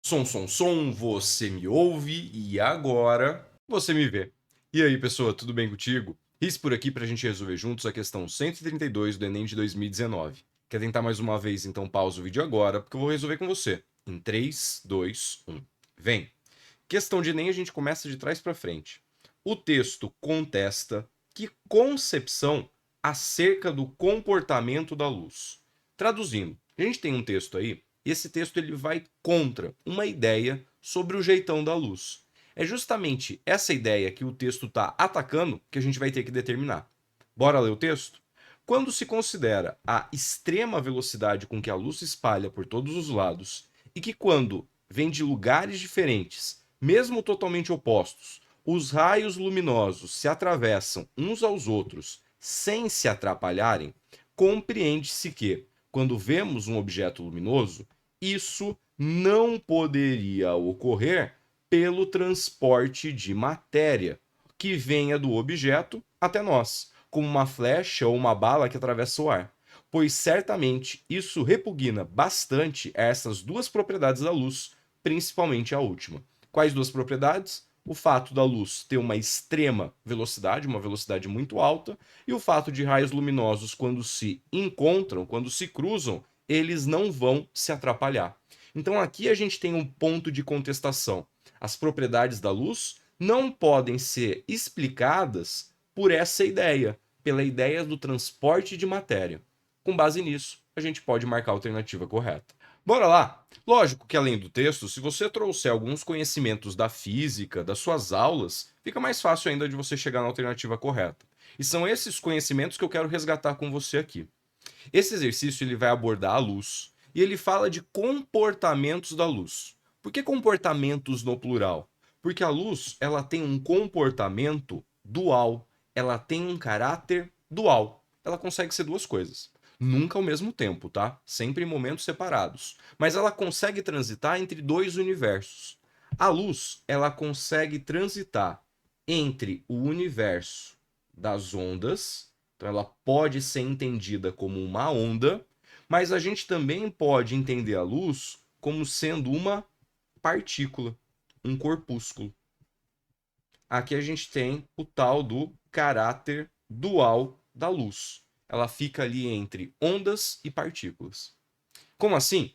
Som, você me ouve e agora você me vê. E aí, pessoa, tudo bem contigo? Riz por aqui pra gente resolver juntos a questão 132 do Enem de 2019. Quer tentar mais uma vez? Então pausa o vídeo agora, porque eu vou resolver com você. Em 3, 2, 1. Vem! Questão de Enem a gente começa de trás para frente. O texto contesta que concepção acerca do comportamento da luz. Traduzindo, a gente tem um texto aí, e esse texto ele vai contra uma ideia sobre o jeitão da luz. É justamente essa ideia que o texto está atacando que a gente vai ter que determinar. Bora ler o texto? Quando se considera a extrema velocidade com que a luz se espalha por todos os lados, e que quando vem de lugares diferentes, mesmo totalmente opostos, os raios luminosos se atravessam uns aos outros sem se atrapalharem, compreende-se que, quando vemos um objeto luminoso, isso não poderia ocorrer pelo transporte de matéria que venha do objeto até nós, como uma flecha ou uma bala que atravessa o ar, pois certamente isso repugna bastante a essas duas propriedades da luz, principalmente a última. Quais duas propriedades? O fato da luz ter uma extrema velocidade, uma velocidade muito alta, e o fato de raios luminosos, quando se encontram, quando se cruzam, eles não vão se atrapalhar. Então aqui a gente tem um ponto de contestação. As propriedades da luz não podem ser explicadas por essa ideia, pela ideia do transporte de matéria. Com base nisso, a gente pode marcar a alternativa correta. Bora lá! Lógico que além do texto, se você trouxer alguns conhecimentos da física, das suas aulas, fica mais fácil ainda de você chegar na alternativa correta. E são esses conhecimentos que eu quero resgatar com você aqui. Esse exercício ele vai abordar a luz e ele fala de comportamentos da luz. Por que comportamentos no plural? Porque a luz ela tem um comportamento dual, ela tem um caráter dual. Ela consegue ser duas coisas. Nunca ao mesmo tempo, tá? Sempre em momentos separados. Mas ela consegue transitar entre dois universos. A luz, ela consegue transitar entre o universo das ondas, então ela pode ser entendida como uma onda, mas a gente também pode entender a luz como sendo uma partícula, um corpúsculo. Aqui a gente tem o tal do caráter dual da luz. Ela fica ali entre ondas e partículas. Como assim?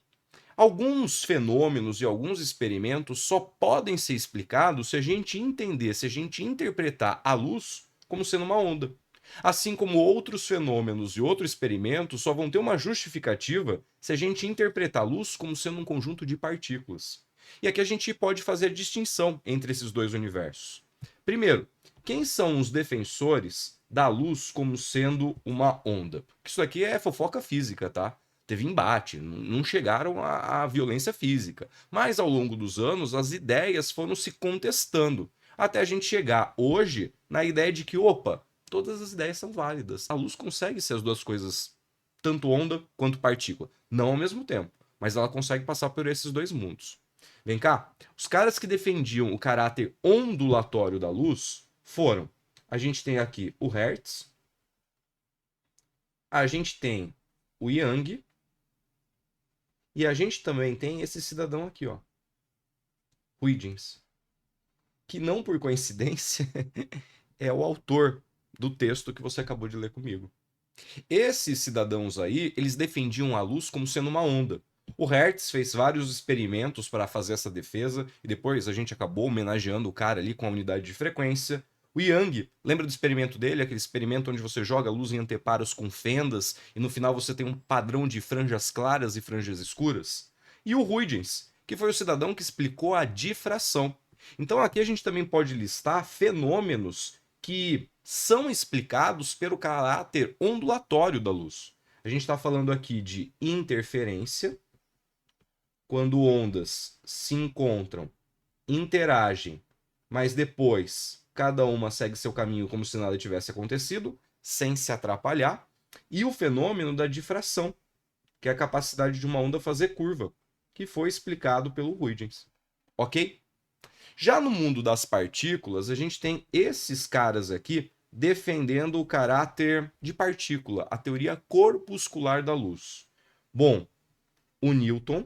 Alguns fenômenos e alguns experimentos só podem ser explicados se a gente entender, se a gente interpretar a luz como sendo uma onda. Assim como outros fenômenos e outros experimentos só vão ter uma justificativa se a gente interpretar a luz como sendo um conjunto de partículas. E aqui a gente pode fazer a distinção entre esses dois universos. Primeiro, quem são os defensores da luz como sendo uma onda? Isso aqui é fofoca física, tá? Teve embate, não chegaram à violência física. Mas ao longo dos anos, as ideias foram se contestando, até a gente chegar hoje na ideia de que, opa, todas as ideias são válidas. A luz consegue ser as duas coisas, tanto onda quanto partícula. Não ao mesmo tempo, mas ela consegue passar por esses dois mundos. Vem cá, os caras que defendiam o caráter ondulatório da luz foram: a gente tem aqui o Hertz, a gente tem o Young, e a gente também tem esse cidadão aqui, ó, Huygens, que não por coincidência é o autor do texto que você acabou de ler comigo. Esses cidadãos aí, eles defendiam a luz como sendo uma onda. O Hertz fez vários experimentos para fazer essa defesa e depois a gente acabou homenageando o cara ali com a unidade de frequência. O Young, lembra do experimento dele? Aquele experimento onde você joga a luz em anteparos com fendas e no final você tem um padrão de franjas claras e franjas escuras? E o Huygens, que foi o cidadão que explicou a difração. Então aqui a gente também pode listar fenômenos que são explicados pelo caráter ondulatório da luz. A gente está falando aqui de interferência, quando ondas se encontram, interagem, mas depois cada uma segue seu caminho como se nada tivesse acontecido, sem se atrapalhar, e o fenômeno da difração, que é a capacidade de uma onda fazer curva, que foi explicado pelo Huygens. Ok? Já no mundo das partículas, a gente tem esses caras aqui defendendo o caráter de partícula, a teoria corpuscular da luz. Bom, o Newton,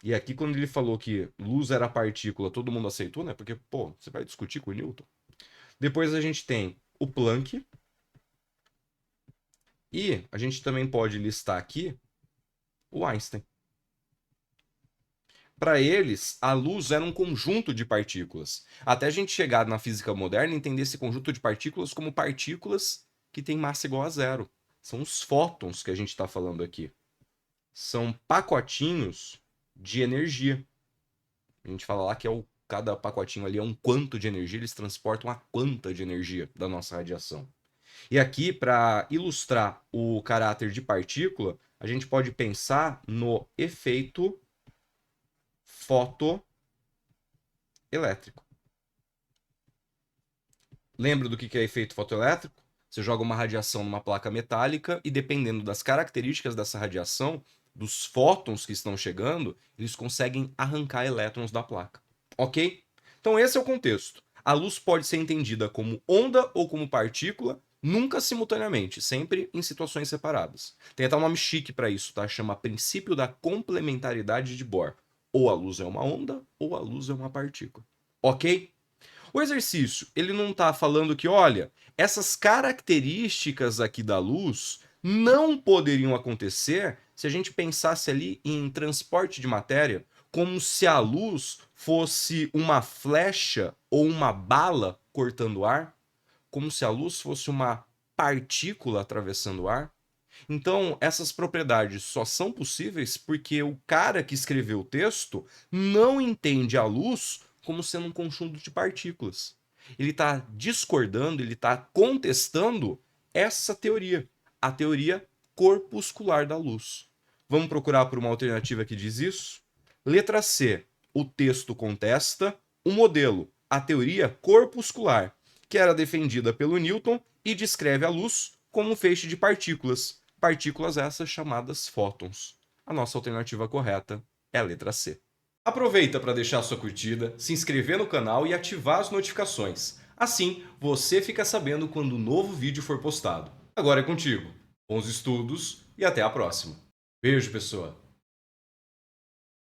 E aqui, quando ele falou que luz era partícula, todo mundo aceitou, né? Porque, pô, você vai discutir com o Newton. Depois a gente tem o Planck. E a gente também pode listar aqui o Einstein. Para eles, a luz era um conjunto de partículas. Até a gente chegar na física moderna e entender esse conjunto de partículas como partículas que têm massa igual a zero. São os fótons que a gente está falando aqui. São pacotinhos de energia. A gente fala lá que cada pacotinho ali é um quanto de energia, eles transportam a quanta de energia da nossa radiação. E aqui, para ilustrar o caráter de partícula, a gente pode pensar no efeito fotoelétrico. Lembra do que é efeito fotoelétrico? Você joga uma radiação numa placa metálica e, dependendo das características dessa radiação, dos fótons que estão chegando, eles conseguem arrancar elétrons da placa. Ok? Então, esse é o contexto. A luz pode ser entendida como onda ou como partícula, nunca simultaneamente, sempre em situações separadas. Tem até um nome chique para isso, tá? Chama princípio da complementaridade de Bohr. Ou a luz é uma onda, ou a luz é uma partícula. Ok? O exercício, ele não está falando que, olha, essas características aqui da luz não poderiam acontecer se a gente pensasse ali em transporte de matéria como se a luz fosse uma flecha ou uma bala cortando o ar, como se a luz fosse uma partícula atravessando o ar. Então, essas propriedades só são possíveis porque o cara que escreveu o texto não entende a luz como sendo um conjunto de partículas. Ele está discordando, ele está contestando essa teoria, a teoria corpuscular da luz. Vamos procurar por uma alternativa que diz isso? Letra C. O texto contesta o modelo, a teoria corpuscular, que era defendida pelo Newton e descreve a luz como um feixe de partículas. Partículas essas chamadas fótons. A nossa alternativa correta é a letra C. Aproveita para deixar sua curtida, se inscrever no canal e ativar as notificações. Assim, você fica sabendo quando um novo vídeo for postado. Agora é contigo. Bons estudos e até a próxima. Beijo, pessoa!